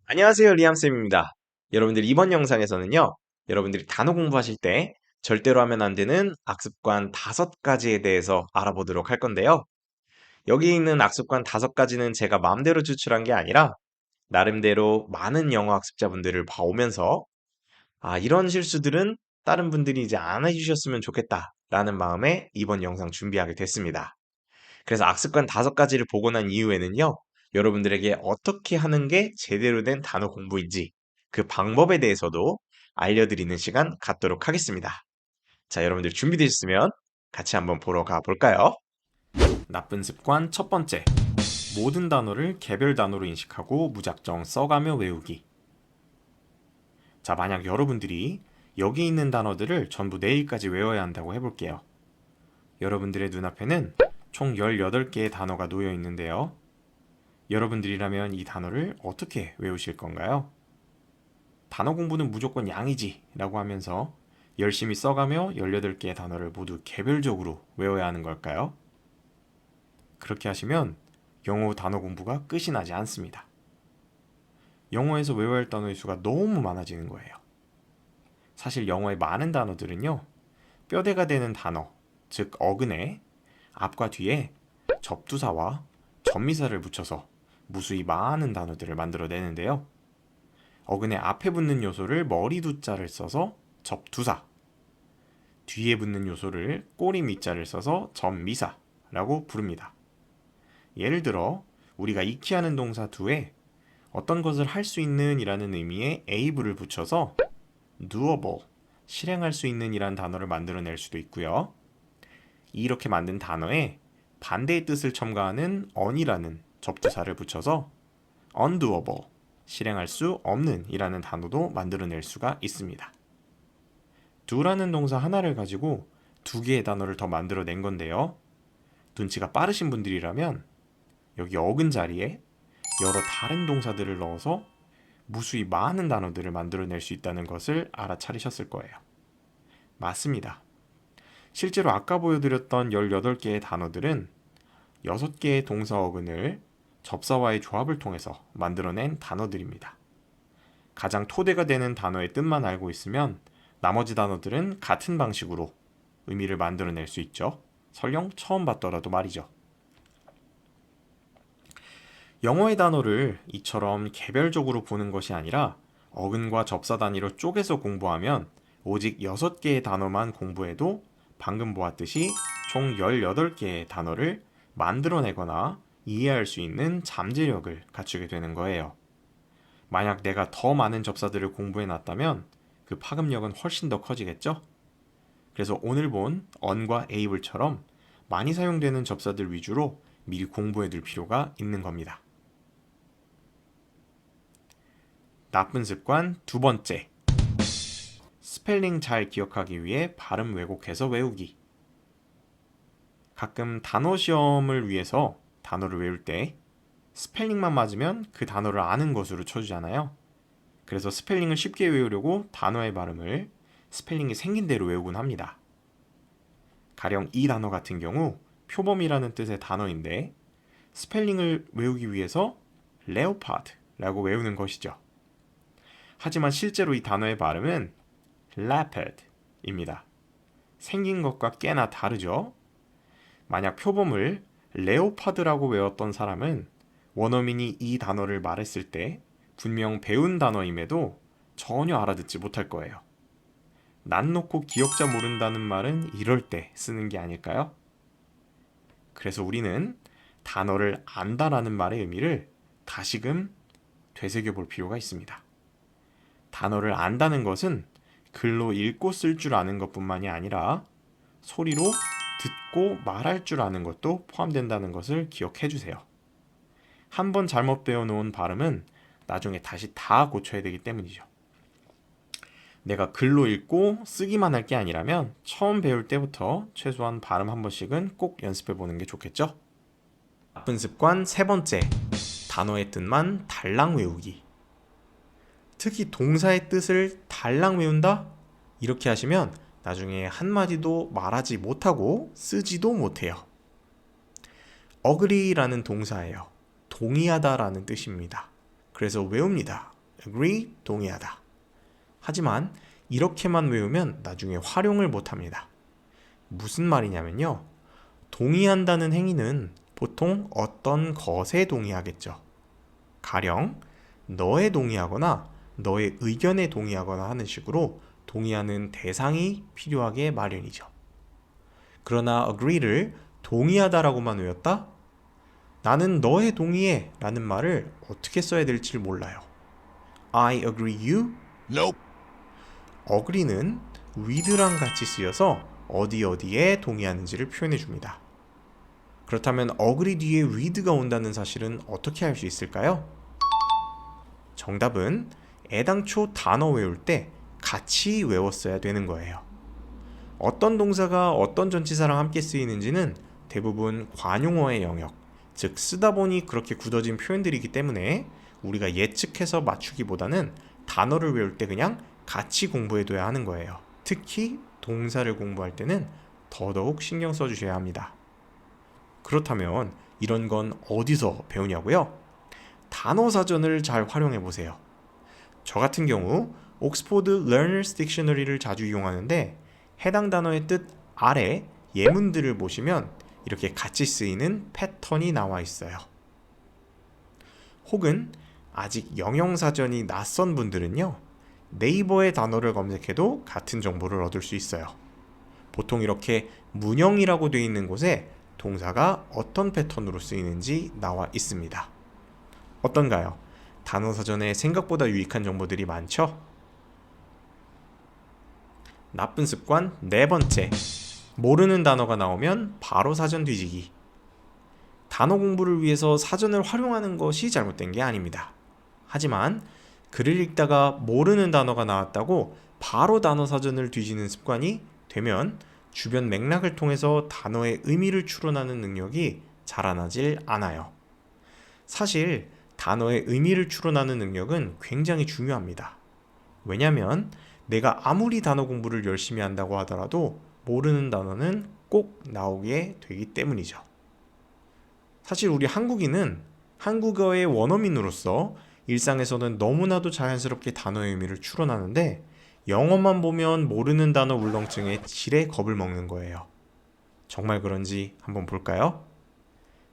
안녕하세요, 리암쌤입니다. 여러분들 이번 영상에서는요, 여러분들이 단어 공부하실 때 절대로 하면 안 되는 악습관 5가지에 대해서 알아보도록 할 건데요. 여기 있는 악습관 5가지는 제가 마음대로 추출한 게 아니라 나름대로 많은 영어 학습자분들을 봐오면서 이런 실수들은 다른 분들이 이제 안 해주셨으면 좋겠다라는 마음에 이번 영상 준비하게 됐습니다. 그래서 악습관 5가지를 보고 난 이후에는요, 여러분들에게 어떻게 하는 게 제대로 된 단어 공부인지 그 방법에 대해서도 알려드리는 시간 갖도록 하겠습니다. 자, 여러분들 준비되셨으면 같이 한번 보러 가볼까요? 나쁜 습관 첫 번째. 모든 단어를 개별 단어로 인식하고 무작정 써가며 외우기. 자, 만약 여러분들이 여기 있는 단어들을 전부 내일까지 외워야 한다고 해볼게요. 여러분들의 눈앞에는 총 18개의 단어가 놓여 있는데요. 여러분들이라면 이 단어를 어떻게 외우실 건가요? 단어 공부는 무조건 양이지 라고 하면서 열심히 써가며 18개의 단어를 모두 개별적으로 외워야 하는 걸까요? 그렇게 하시면 영어 단어 공부가 끝이 나지 않습니다. 영어에서 외워야 할 단어의 수가 너무 많아지는 거예요. 사실 영어의 많은 단어들은요, 뼈대가 되는 단어, 즉 어근에 앞과 뒤에 접두사와 접미사를 붙여서 무수히 많은 단어들을 만들어내는데요. 어근의 앞에 붙는 요소를 머리두자를 써서 접두사, 뒤에 붙는 요소를 꼬리 밑자를 써서 접미사라고 부릅니다. 예를 들어 우리가 익히 하는 동사 do에 어떤 것을 할 수 있는 이라는 의미의 able을 붙여서 doable, 실행할 수 있는 이란 단어를 만들어낼 수도 있고요. 이렇게 만든 단어에 반대의 뜻을 첨가하는 on이라는 접두사를 붙여서 undoable, 실행할 수 없는 이라는 단어도 만들어낼 수가 있습니다. do라는 동사 하나를 가지고 2개의 단어를 더 만들어낸 건데요. 눈치가 빠르신 분들이라면 여기 어근 자리에 여러 다른 동사들을 넣어서 무수히 많은 단어들을 만들어낼 수 있다는 것을 알아차리셨을 거예요. 맞습니다. 실제로 아까 보여드렸던 18개의 단어들은 6개의 동사 어근을 접사와의 조합을 통해서 만들어낸 단어들입니다. 가장 토대가 되는 단어의 뜻만 알고 있으면 나머지 단어들은 같은 방식으로 의미를 만들어낼 수 있죠. 설령 처음 봤더라도 말이죠. 영어의 단어를 이처럼 개별적으로 보는 것이 아니라 어근과 접사 단위로 쪼개서 공부하면 오직 6개의 단어만 공부해도 방금 보았듯이 총 18개의 단어를 만들어내거나 이해할 수 있는 잠재력을 갖추게 되는 거예요. 만약 내가 더 많은 접사들을 공부해 놨다면 그 파급력은 훨씬 더 커지겠죠? 그래서 오늘 본 on과 able처럼 많이 사용되는 접사들 위주로 미리 공부해 둘 필요가 있는 겁니다. 나쁜 습관 두 번째. 스펠링 잘 기억하기 위해 발음 왜곡해서 외우기. 가끔 단어 시험을 위해서 단어를 외울 때 스펠링만 맞으면 그 단어를 아는 것으로 쳐주잖아요. 그래서 스펠링을 쉽게 외우려고 단어의 발음을 스펠링이 생긴 대로 외우곤 합니다. 가령 이 단어 같은 경우 표범이라는 뜻의 단어인데 스펠링을 외우기 위해서 leopard라고 외우는 것이죠. 하지만 실제로 이 단어의 발음은 leopard입니다. 생긴 것과 꽤나 다르죠? 만약 표범을 레오파드라고 외웠던 사람은 원어민이 이 단어를 말했을 때 분명 배운 단어임에도 전혀 알아듣지 못할 거예요. 난 놓고 기억자 모른다는 말은 이럴 때 쓰는 게 아닐까요? 그래서 우리는 단어를 안다라는 말의 의미를 다시금 되새겨 볼 필요가 있습니다. 단어를 안다는 것은 글로 읽고 쓸 줄 아는 것뿐만이 아니라 소리로 듣고 말할 줄 아는 것도 포함된다는 것을 기억해 주세요. 한번 잘못 배워놓은 발음은 나중에 다시 다 고쳐야 되기 때문이죠. 내가 글로 읽고 쓰기만 할 게 아니라면 처음 배울 때부터 최소한 발음 한 번씩은 꼭 연습해 보는 게 좋겠죠? 나쁜 습관 세 번째. 단어의 뜻만 달랑 외우기. 특히 동사의 뜻을 달랑 외운다? 이렇게 하시면 나중에 한마디도 말하지 못하고 쓰지도 못해요. agree라는 동사예요. 동의하다라는 뜻입니다. 그래서 외웁니다. agree, 동의하다. 하지만 이렇게만 외우면 나중에 활용을 못합니다. 무슨 말이냐면요. 동의한다는 행위는 보통 어떤 것에 동의하겠죠. 가령 너에 동의하거나 너의 의견에 동의하거나 하는 식으로 동의하는 대상이 필요하게 마련이죠. 그러나 agree를 동의하다라고만 외웠다? 나는 너에 동의해 라는 말을 어떻게 써야 될지 몰라요. I agree you? Nope. agree는 with랑 같이 쓰여서 어디에 동의하는지를 표현해 줍니다. 그렇다면 agree 뒤에 with가 온다는 사실은 어떻게 알 수 있을까요? 정답은 애당초 단어 외울 때 같이 외웠어야 되는 거예요. 어떤 동사가 어떤 전치사랑 함께 쓰이는지는 대부분 관용어의 영역, 즉 쓰다 보니 그렇게 굳어진 표현들이기 때문에 우리가 예측해서 맞추기보다는 단어를 외울 때 그냥 같이 공부해둬야 하는 거예요. 특히 동사를 공부할 때는 더더욱 신경 써주셔야 합니다. 그렇다면 이런 건 어디서 배우냐고요? 단어 사전을 잘 활용해 보세요. 저 같은 경우 옥스포드 Learner's Dictionary를 자주 이용하는데 해당 단어의 뜻 아래 예문들을 보시면 이렇게 같이 쓰이는 패턴이 나와 있어요. 혹은 아직 영영사전이 낯선 분들은요, 네이버의 단어를 검색해도 같은 정보를 얻을 수 있어요. 보통 이렇게 문형이라고 되어 있는 곳에 동사가 어떤 패턴으로 쓰이는지 나와 있습니다. 어떤가요? 단어사전에 생각보다 유익한 정보들이 많죠? 나쁜 습관 네 번째. 모르는 단어가 나오면 바로 사전 뒤지기. 단어 공부를 위해서 사전을 활용하는 것이 잘못된 게 아닙니다. 하지만 글을 읽다가 모르는 단어가 나왔다고 바로 단어 사전을 뒤지는 습관이 되면 주변 맥락을 통해서 단어의 의미를 추론하는 능력이 자라나질 않아요. 사실 단어의 의미를 추론하는 능력은 굉장히 중요합니다. 왜냐하면 내가 아무리 단어 공부를 열심히 한다고 하더라도 모르는 단어는 꼭 나오게 되기 때문이죠. 사실 우리 한국인은 한국어의 원어민으로서 일상에서는 너무나도 자연스럽게 단어의 의미를 추론하는데 영어만 보면 모르는 단어 울렁증에 지레 겁을 먹는 거예요. 정말 그런지 한번 볼까요?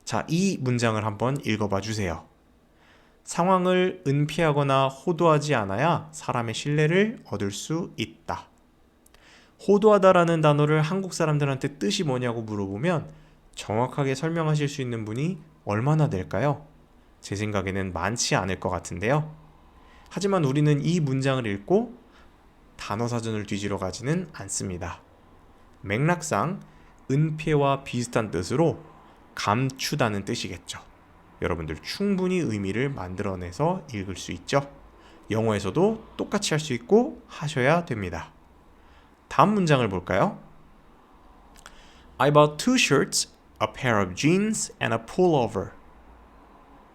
자, 이 문장을 한번 읽어봐 주세요. 상황을 은폐하거나 호도하지 않아야 사람의 신뢰를 얻을 수 있다. 호도하다라는 단어를 한국 사람들한테 뜻이 뭐냐고 물어보면 정확하게 설명하실 수 있는 분이 얼마나 될까요? 제 생각에는 많지 않을 것 같은데요. 하지만 우리는 이 문장을 읽고 단어 사전을 뒤지러 가지는 않습니다. 맥락상 은폐와 비슷한 뜻으로 감추다는 뜻이겠죠. 여러분들 충분히 의미를 만들어내서 읽을 수 있죠. 영어에서도 똑같이 할 수 있고 하셔야 됩니다. 다음 문장을 볼까요? I bought two shirts, a pair of jeans and a pullover.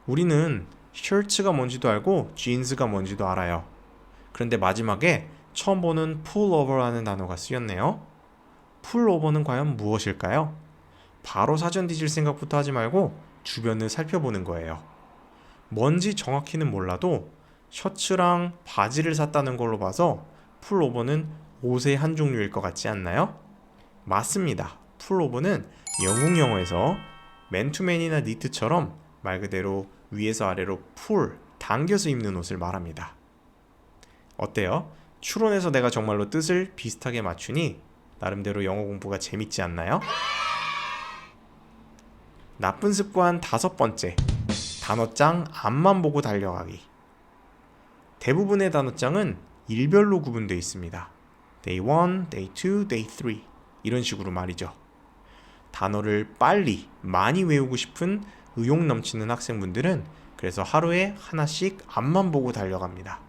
우리는 셔츠가 뭔지도 알고 jeans가 뭔지도 알아요. 그런데 마지막에 처음 보는 pullover라는 단어가 쓰였네요. pullover는 과연 무엇일까요? 바로 사전 뒤질 생각부터 하지 말고 주변을 살펴보는 거예요. 뭔지 정확히는 몰라도 셔츠랑 바지를 샀다는 걸로 봐서 풀오버는 옷의 한 종류일 것 같지 않나요? 맞습니다. 풀오버는 영국 영어에서 맨투맨이나 니트처럼 말 그대로 위에서 아래로 풀, 당겨서 입는 옷을 말합니다. 어때요? 추론해서 내가 정말로 뜻을 비슷하게 맞추니 나름대로 영어 공부가 재밌지 않나요? 나쁜 습관 다섯 번째. 단어장 앞만 보고 달려가기. 대부분의 단어장은 일별로 구분되어 있습니다. Day 1, Day 2, Day 3 이런 식으로 말이죠. 단어를 빨리 많이 외우고 싶은 의욕 넘치는 학생분들은 그래서 하루에 하나씩 앞만 보고 달려갑니다.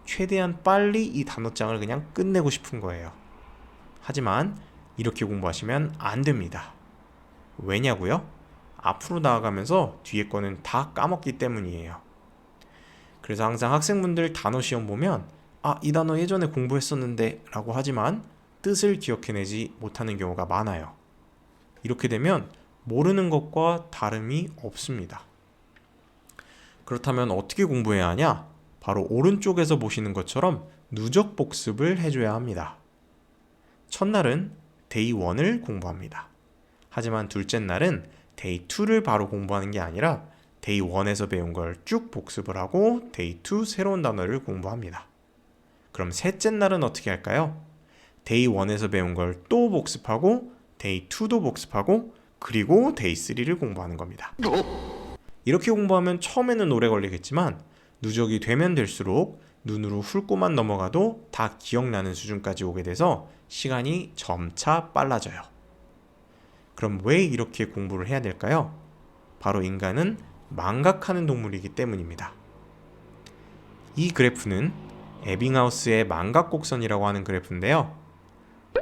최대한 빨리 이 단어장을 그냥 끝내고 싶은 거예요. 하지만 이렇게 공부하시면 안 됩니다. 왜냐고요? 앞으로 나아가면서 뒤에 거는 다 까먹기 때문이에요. 그래서 항상 학생분들 단어 시험 보면 이 단어 예전에 공부했었는데 라고 하지만 뜻을 기억해내지 못하는 경우가 많아요. 이렇게 되면 모르는 것과 다름이 없습니다. 그렇다면 어떻게 공부해야 하냐? 바로 오른쪽에서 보시는 것처럼 누적 복습을 해줘야 합니다. 첫날은 데이 1을 공부합니다. 하지만 둘째 날은 데이 2를 바로 공부하는 게 아니라 데이 1에서 배운 걸 쭉 복습을 하고 데이 2 새로운 단어를 공부합니다. 그럼 셋째 날은 어떻게 할까요? 데이 1에서 배운 걸 또 복습하고 데이 2도 복습하고 그리고 데이 3를 공부하는 겁니다. 이렇게 공부하면 처음에는 오래 걸리겠지만 누적이 되면 될수록 눈으로 훑고만 넘어가도 다 기억나는 수준까지 오게 돼서 시간이 점차 빨라져요. 그럼 왜 이렇게 공부를 해야 될까요? 바로 인간은 망각하는 동물이기 때문입니다. 이 그래프는 에빙하우스의 망각 곡선이라고 하는 그래프인데요.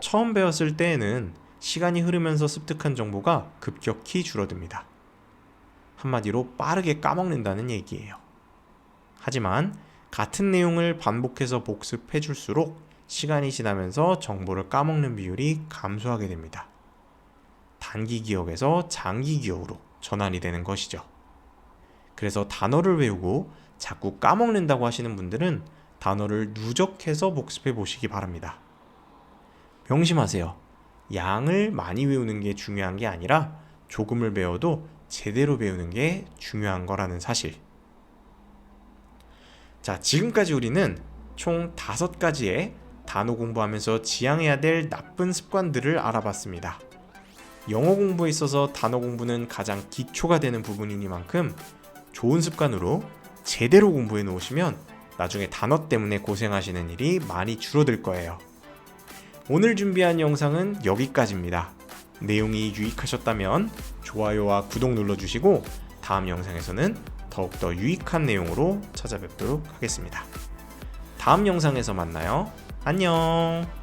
처음 배웠을 때에는 시간이 흐르면서 습득한 정보가 급격히 줄어듭니다. 한마디로 빠르게 까먹는다는 얘기예요. 하지만 같은 내용을 반복해서 복습해 줄수록 시간이 지나면서 정보를 까먹는 비율이 감소하게 됩니다. 단기 기억에서 장기 기억으로 전환이 되는 것이죠. 그래서 단어를 외우고 자꾸 까먹는다고 하시는 분들은 단어를 누적해서 복습해 보시기 바랍니다. 명심하세요. 양을 많이 외우는 게 중요한 게 아니라 조금을 배워도 제대로 배우는 게 중요한 거라는 사실. 자, 지금까지 우리는 총 5가지의 단어 공부하면서 지양해야 될 나쁜 습관들을 알아봤습니다. 영어 공부에 있어서 단어 공부는 가장 기초가 되는 부분이니만큼 좋은 습관으로 제대로 공부해 놓으시면 나중에 단어 때문에 고생하시는 일이 많이 줄어들 거예요. 오늘 준비한 영상은 여기까지입니다. 내용이 유익하셨다면 좋아요와 구독 눌러주시고 다음 영상에서는 더욱더 유익한 내용으로 찾아뵙도록 하겠습니다. 다음 영상에서 만나요. 안녕.